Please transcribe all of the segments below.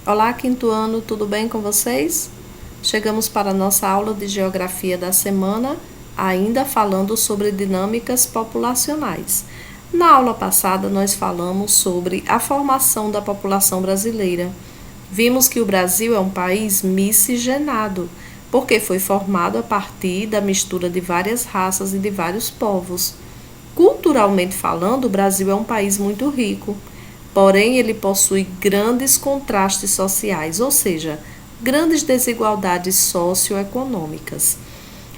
Olá, quinto ano, tudo bem com vocês? Chegamos para a nossa aula de Geografia da semana, ainda falando sobre dinâmicas populacionais. Na aula passada, nós falamos sobre a formação da população brasileira. Vimos que o Brasil é um país miscigenado, porque foi formado a partir da mistura de várias raças e de vários povos. Culturalmente falando, o Brasil é um país muito rico. Porém, ele possui grandes contrastes sociais, ou seja, grandes desigualdades socioeconômicas.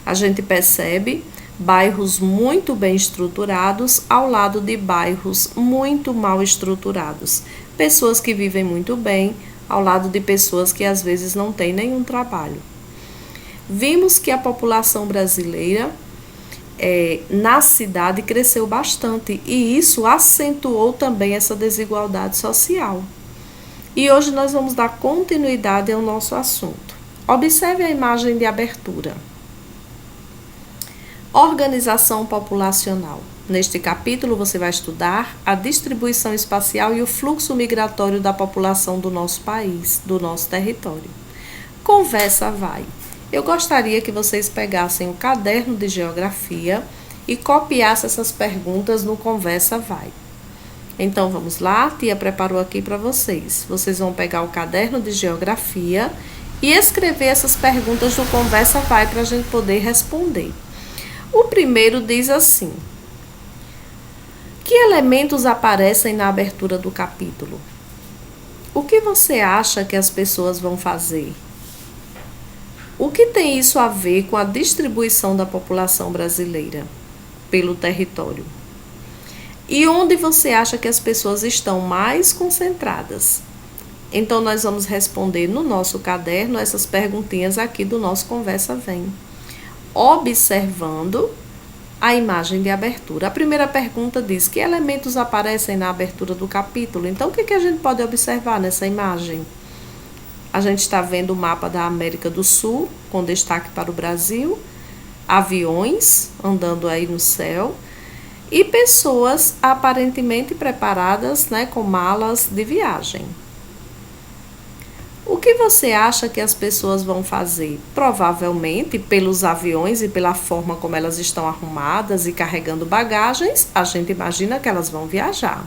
A gente percebe bairros muito bem estruturados ao lado de bairros muito mal estruturados. Pessoas que vivem muito bem ao lado de pessoas que às vezes não têm nenhum trabalho. Vimos que a população brasileira na cidade cresceu bastante e isso acentuou também essa desigualdade social. E hoje nós vamos dar continuidade ao nosso assunto. Observe a imagem de abertura. Organização populacional. Neste capítulo você vai estudar a distribuição espacial e o fluxo migratório da população do nosso país, do nosso território. Conversa vai. Eu gostaria que vocês pegassem o caderno de geografia e copiassem essas perguntas no Conversa Vai. Então vamos lá, a tia preparou aqui para vocês. Vocês vão pegar o caderno de geografia e escrever essas perguntas no Conversa Vai para a gente poder responder. O primeiro diz assim: que elementos aparecem na abertura do capítulo? O que você acha que as pessoas vão fazer? O que tem isso a ver com a distribuição da população brasileira pelo território? E onde você acha que as pessoas estão mais concentradas? Então, nós vamos responder no nosso caderno essas perguntinhas aqui do nosso Conversa Vem, observando a imagem de abertura. A primeira pergunta diz: que elementos aparecem na abertura do capítulo? Então, o que a gente pode observar nessa imagem? A gente está vendo o mapa da América do Sul, com destaque para o Brasil, aviões andando aí no céu e pessoas aparentemente preparadas, com malas de viagem. O que você acha que as pessoas vão fazer? Provavelmente, pelos aviões e pela forma como elas estão arrumadas e carregando bagagens, a gente imagina que elas vão viajar.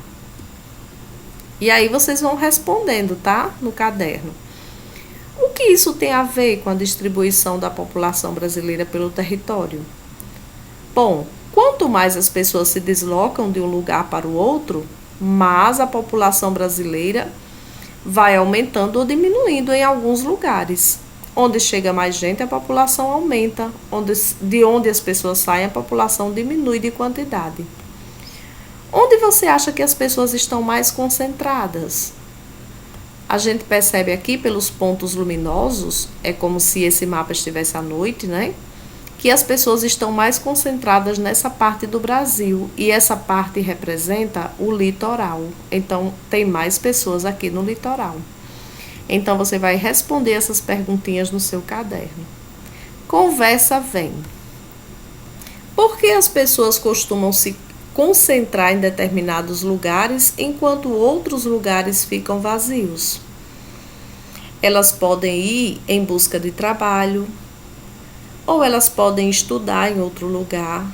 E aí vocês vão respondendo, tá? No caderno. O que isso tem a ver com a distribuição da população brasileira pelo território? Bom, quanto mais as pessoas se deslocam de um lugar para o outro, mais a população brasileira vai aumentando ou diminuindo em alguns lugares. Onde chega mais gente, a população aumenta. De onde as pessoas saem, a população diminui de quantidade. Onde você acha que as pessoas estão mais concentradas? A gente percebe aqui pelos pontos luminosos, é como se esse mapa estivesse à noite, que as pessoas estão mais concentradas nessa parte do Brasil e essa parte representa o litoral. Então, tem mais pessoas aqui no litoral. Então, você vai responder essas perguntinhas no seu caderno. Conversa vem. Por que as pessoas costumam se concentrar em determinados lugares enquanto outros lugares ficam vazios? Elas podem ir em busca de trabalho, ou elas podem estudar em outro lugar,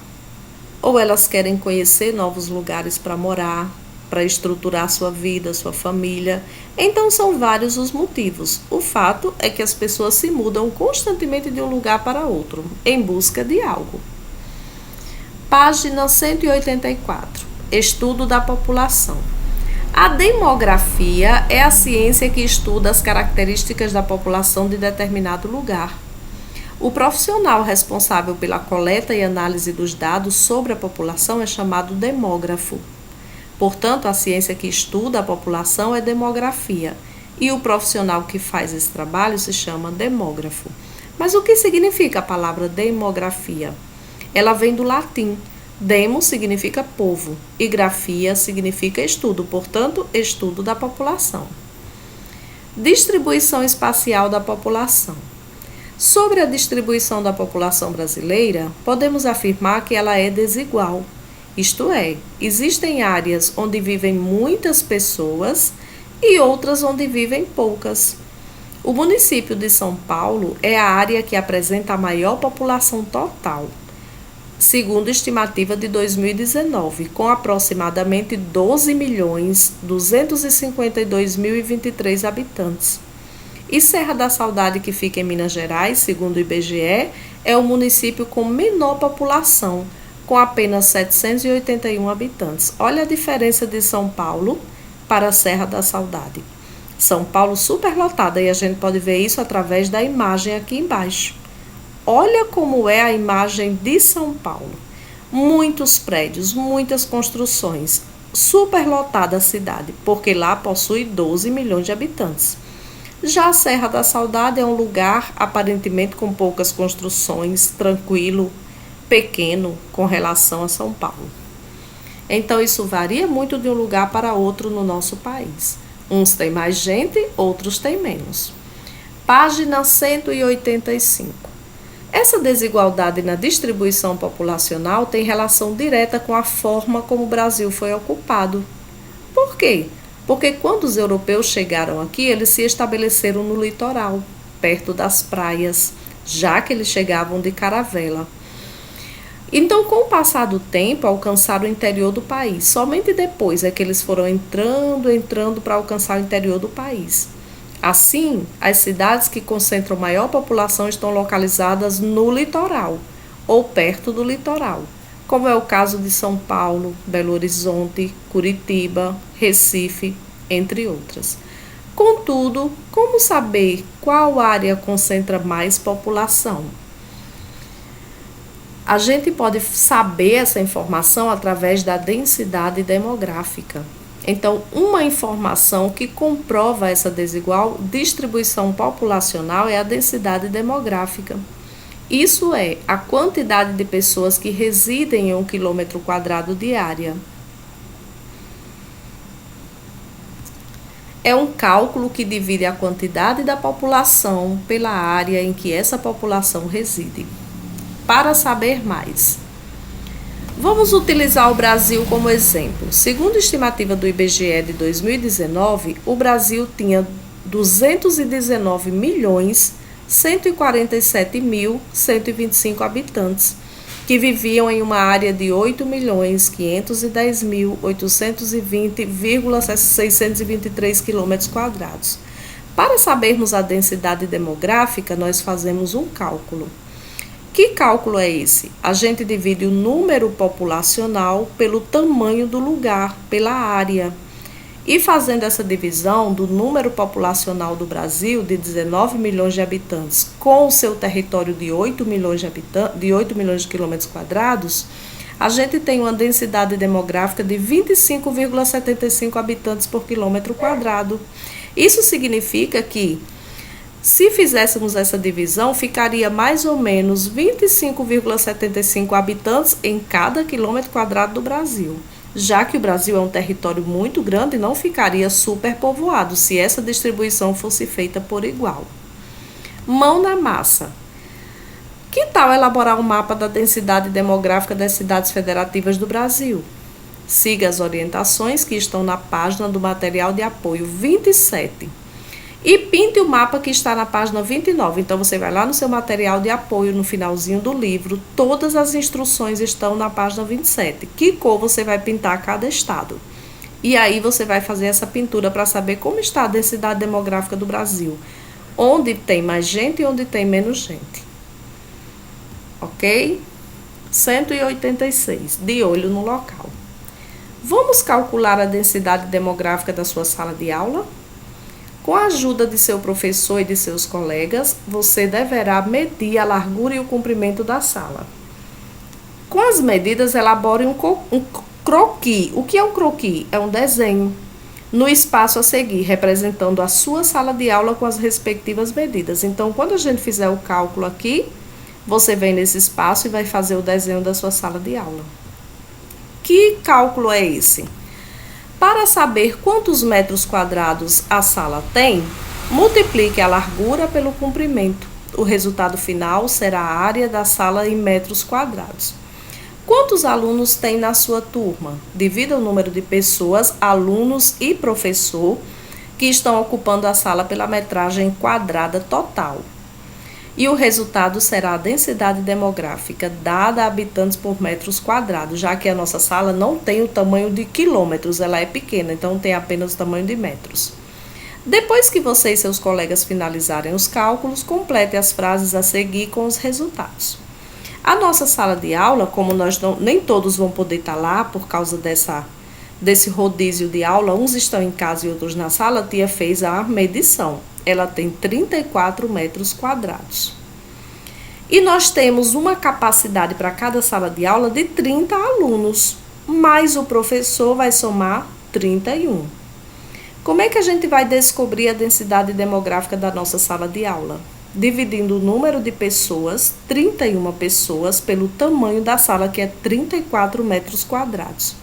ou elas querem conhecer novos lugares para morar, para estruturar sua vida, sua família. Então são vários os motivos. O fato é que as pessoas se mudam constantemente de um lugar para outro, em busca de algo. Página 184. Estudo da população. A demografia é a ciência que estuda as características da população de determinado lugar. O profissional responsável pela coleta e análise dos dados sobre a população é chamado demógrafo. Portanto, a ciência que estuda a população é demografia, e o profissional que faz esse trabalho se chama demógrafo. Mas o que significa a palavra demografia? Ela vem do latim. Demo significa povo e grafia significa estudo, portanto, estudo da população. Distribuição espacial da população. Sobre a distribuição da população brasileira, podemos afirmar que ela é desigual. Isto é, existem áreas onde vivem muitas pessoas e outras onde vivem poucas. O município de São Paulo é a área que apresenta a maior população total, segundo estimativa de 2019, com aproximadamente 12.252.023 habitantes. E Serra da Saudade, que fica em Minas Gerais, segundo o IBGE, é o município com menor população, com apenas 781 habitantes. Olha a diferença de São Paulo para Serra da Saudade. São Paulo superlotada, e a gente pode ver isso através da imagem aqui embaixo. Olha como é a imagem de São Paulo. Muitos prédios, muitas construções, superlotada a cidade, porque lá possui 12 milhões de habitantes. Já a Serra da Saudade é um lugar aparentemente com poucas construções, tranquilo, pequeno com relação a São Paulo. Então isso varia muito de um lugar para outro no nosso país. Uns têm mais gente, outros têm menos. Página 185. Essa desigualdade na distribuição populacional tem relação direta com a forma como o Brasil foi ocupado. Por quê? Porque quando os europeus chegaram aqui, eles se estabeleceram no litoral, perto das praias, já que eles chegavam de caravela. Então, com o passar do tempo, alcançaram o interior do país. Somente depois é que eles foram entrando para alcançar o interior do país. Assim, as cidades que concentram maior população estão localizadas no litoral ou perto do litoral, como é o caso de São Paulo, Belo Horizonte, Curitiba, Recife, entre outras. Contudo, como saber qual área concentra mais população? A gente pode saber essa informação através da densidade demográfica. Então, uma informação que comprova essa desigual distribuição populacional é a densidade demográfica. Isso é a quantidade de pessoas que residem em 1 quilômetro quadrado de área. É um cálculo que divide a quantidade da população pela área em que essa população reside. Para saber mais, vamos utilizar o Brasil como exemplo. Segundo a estimativa do IBGE de 2019, o Brasil tinha 219.147.125 habitantes, que viviam em uma área de 8.510.820,623 km². Para sabermos a densidade demográfica, nós fazemos um cálculo. Que cálculo é esse? A gente divide o número populacional pelo tamanho do lugar, pela área. E fazendo essa divisão do número populacional do Brasil, de 19 milhões de habitantes, com o seu território de 8 milhões de km², a gente tem uma densidade demográfica de 25,75 habitantes por km². Isso significa que, se fizéssemos essa divisão, ficaria mais ou menos 25,75 habitantes em cada km² do Brasil. Já que o Brasil é um território muito grande, não ficaria superpovoado se essa distribuição fosse feita por igual. Mão na massa. Que tal elaborar um mapa da densidade demográfica das cidades federativas do Brasil? Siga as orientações que estão na página do material de apoio 27. E pinte o mapa que está na página 29. Então, você vai lá no seu material de apoio, no finalzinho do livro. Todas as instruções estão na página 27. Que cor você vai pintar cada estado? E aí, você vai fazer essa pintura para saber como está a densidade demográfica do Brasil. Onde tem mais gente e onde tem menos gente. Ok? 186. De olho no local. Vamos calcular a densidade demográfica da sua sala de aula? Com a ajuda de seu professor e de seus colegas, você deverá medir a largura e o comprimento da sala. Com as medidas, elabore um croquis. O que é um croquis? É um desenho no espaço a seguir, representando a sua sala de aula com as respectivas medidas. Então, quando a gente fizer o cálculo aqui, você vem nesse espaço e vai fazer o desenho da sua sala de aula. Que cálculo é esse? Para saber quantos metros quadrados a sala tem, multiplique a largura pelo comprimento. O resultado final será a área da sala em metros quadrados. Quantos alunos tem na sua turma? Divida o número de pessoas, alunos e professor, que estão ocupando a sala pela metragem quadrada total. E o resultado será a densidade demográfica dada a habitantes por metros quadrados, já que a nossa sala não tem o tamanho de quilômetros, ela é pequena, então tem apenas o tamanho de metros. Depois que você e seus colegas finalizarem os cálculos, complete as frases a seguir com os resultados. A nossa sala de aula, como nem todos vão poder estar lá por causa desse rodízio de aula, uns estão em casa e outros na sala, a tia fez a medição. Ela tem 34 metros quadrados. E nós temos uma capacidade para cada sala de aula de 30 alunos, mas o professor vai somar 31. Como é que a gente vai descobrir a densidade demográfica da nossa sala de aula? Dividindo o número de pessoas, 31 pessoas, pelo tamanho da sala, que é 34 metros quadrados.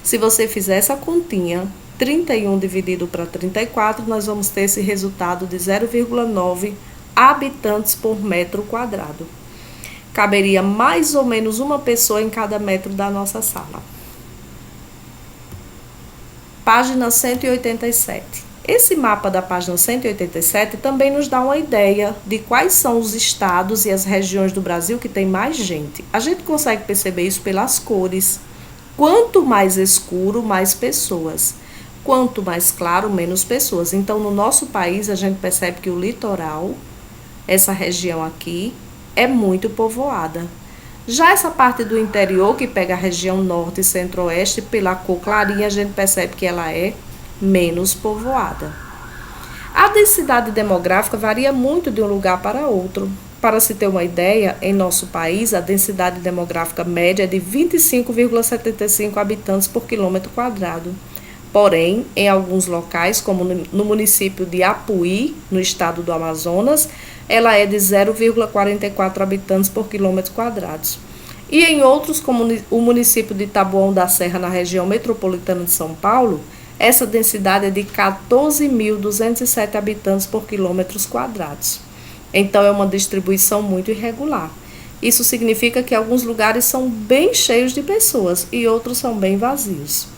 Se você fizer essa continha, 31 dividido para 34, nós vamos ter esse resultado de 0,9 habitantes por metro quadrado. Caberia mais ou menos uma pessoa em cada metro da nossa sala. Página 187. Esse mapa da página 187 também nos dá uma ideia de quais são os estados e as regiões do Brasil que tem mais gente. A gente consegue perceber isso pelas cores. Quanto mais escuro, mais pessoas. Quanto mais claro, menos pessoas. Então, no nosso país, a gente percebe que o litoral, essa região aqui, é muito povoada. Já essa parte do interior, que pega a região norte e centro-oeste, pela cor clarinha, a gente percebe que ela é menos povoada. A densidade demográfica varia muito de um lugar para outro. Para se ter uma ideia, em nosso país, a densidade demográfica média é de 25,75 habitantes por quilômetro quadrado. Porém, em alguns locais, como no município de Apuí, no estado do Amazonas, ela é de 0,44 habitantes por quilômetro quadrado. E em outros, como o município de Taboão da Serra, na região metropolitana de São Paulo, essa densidade é de 14.207 habitantes por quilômetros quadrados. Então, é uma distribuição muito irregular. Isso significa que alguns lugares são bem cheios de pessoas e outros são bem vazios.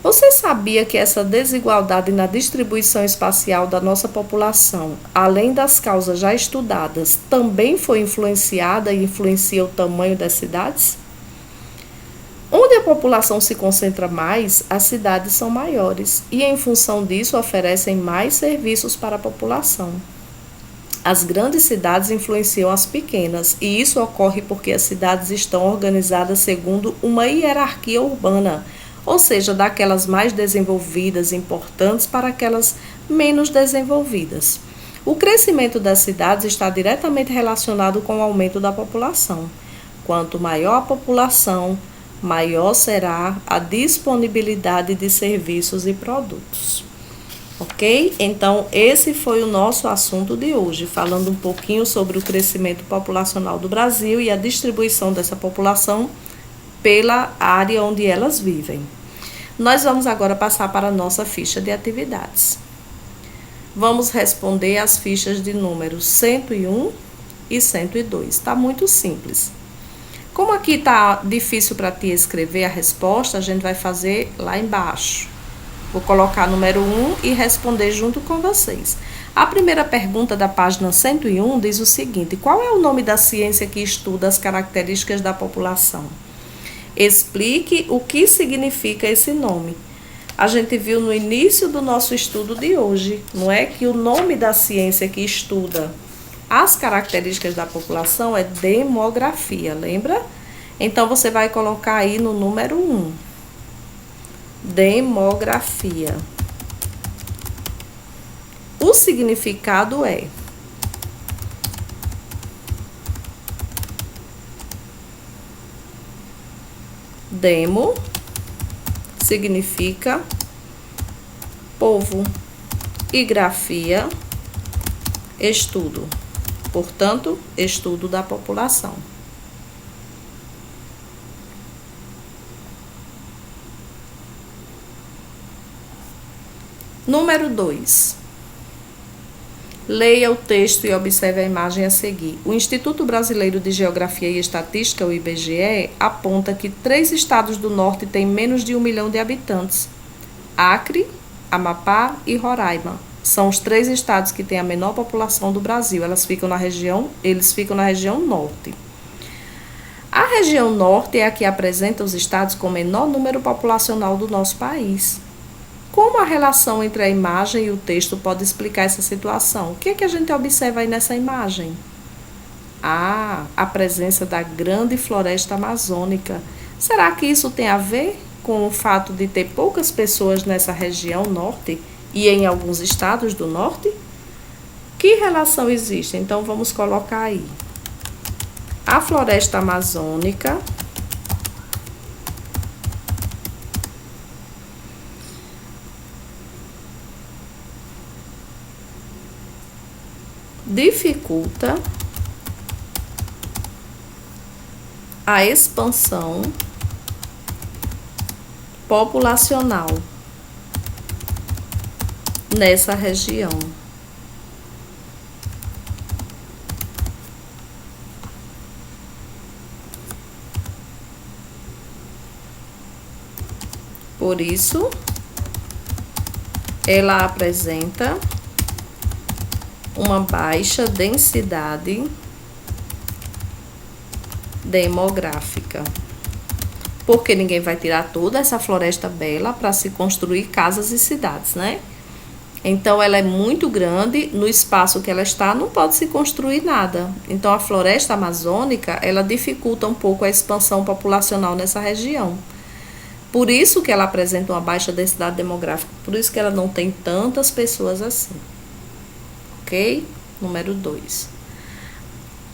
Você sabia que essa desigualdade na distribuição espacial da nossa população, além das causas já estudadas, também foi influenciada e influencia o tamanho das cidades? Onde a população se concentra mais, as cidades são maiores e, em função disso, oferecem mais serviços para a população. As grandes cidades influenciam as pequenas, e isso ocorre porque as cidades estão organizadas segundo uma hierarquia urbana, ou seja, daquelas mais desenvolvidas e importantes para aquelas menos desenvolvidas. O crescimento das cidades está diretamente relacionado com o aumento da população. Quanto maior a população, maior será a disponibilidade de serviços e produtos. Ok? Então, esse foi o nosso assunto de hoje, falando um pouquinho sobre o crescimento populacional do Brasil e a distribuição dessa população pela área onde elas vivem. Nós vamos agora passar para a nossa ficha de atividades. Vamos responder as fichas de números 101 e 102. Está muito simples. Como aqui está difícil para ti escrever a resposta, a gente vai fazer lá embaixo. Vou colocar número 1 e responder junto com vocês. A primeira pergunta da página 101 diz o seguinte: qual é o nome da ciência que estuda as características da população? Explique o que significa esse nome. A gente viu no início do nosso estudo de hoje, não é? Que o nome da ciência que estuda as características da população é demografia, lembra? Então, você vai colocar aí no número 1. Demografia. O significado é: demo significa povo e grafia, estudo. Portanto, estudo da população. Número 2. Leia o texto e observe a imagem a seguir. O Instituto Brasileiro de Geografia e Estatística, o IBGE, aponta que 3 estados do norte têm menos de 1 milhão de habitantes: Acre, Amapá e Roraima. São os 3 estados que têm a menor população do Brasil. Eles ficam na região norte. A região norte é a que apresenta os estados com menor número populacional do nosso país. Como a relação entre a imagem e o texto pode explicar essa situação? O que é que a gente observa aí nessa imagem? A presença da grande floresta amazônica. Será que isso tem a ver com o fato de ter poucas pessoas nessa região norte e em alguns estados do norte? Que relação existe? Então, vamos colocar aí. A floresta amazônica dificulta a expansão populacional nessa região. Por isso, ela apresenta uma baixa densidade demográfica. Porque ninguém vai tirar toda essa floresta bela para se construir casas e cidades, né? Então, ela é muito grande, no espaço que ela está, não pode se construir nada. Então, a floresta amazônica, ela dificulta um pouco a expansão populacional nessa região. Por isso que ela apresenta uma baixa densidade demográfica, por isso que ela não tem tantas pessoas assim. Ok? Número 2.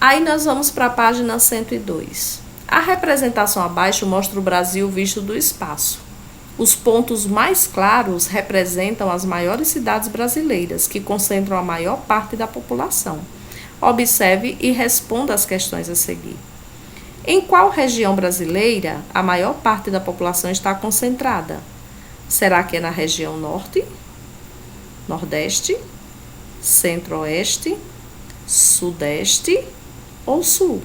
Aí nós vamos para a página 102. A representação abaixo mostra o Brasil visto do espaço. Os pontos mais claros representam as maiores cidades brasileiras, que concentram a maior parte da população. Observe e responda as questões a seguir. Em qual região brasileira a maior parte da população está concentrada? Será que é na região norte, nordeste, centro-oeste, sudeste ou sul?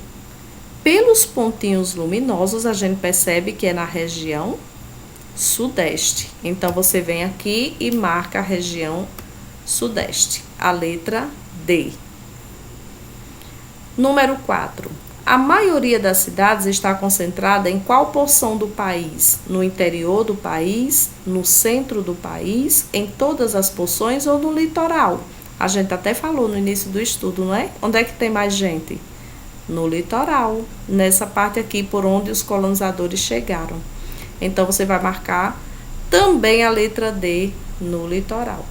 Pelos pontinhos luminosos, a gente percebe que é na região sudeste. Então, você vem aqui e marca a região sudeste, a letra D. Número 4. A maioria das cidades está concentrada em qual porção do país? No interior do país, no centro do país, em todas as porções ou no litoral? A gente até falou no início do estudo, não é? Onde é que tem mais gente? No litoral, nessa parte aqui por onde os colonizadores chegaram. Então, você vai marcar também a letra D no litoral.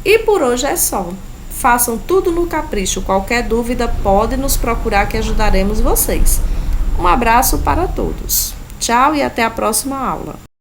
E por hoje é só. Façam tudo no capricho. Qualquer dúvida pode nos procurar que ajudaremos vocês. Um abraço para todos. Tchau e até a próxima aula.